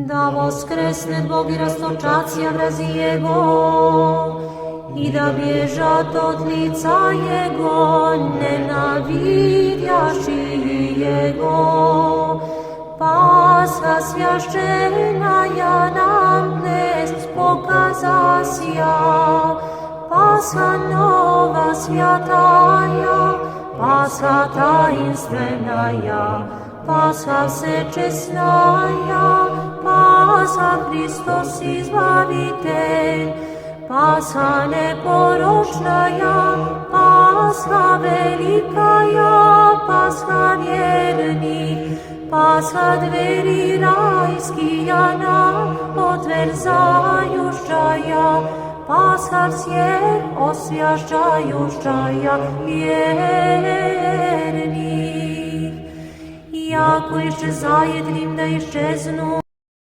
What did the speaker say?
da воскресне Бог и растоčacija врази Jego, i da bježat od lica Jego, nenavidjaši Jego. Pasha svjašćenaja nam dnes pokazasja, Pasha nova svjataja, Pasha tajinstvenaja, Pasha всечесная, Pasha Hristos Izbavitelj, Pasha neporočnaja, Pasha velikaya, Pasha vjernih, Pasha dveri rajskija nam otverzajušćaja, Pasha всех освящаjušćaja vjernih. Jako iščezaje drim da iščeznu,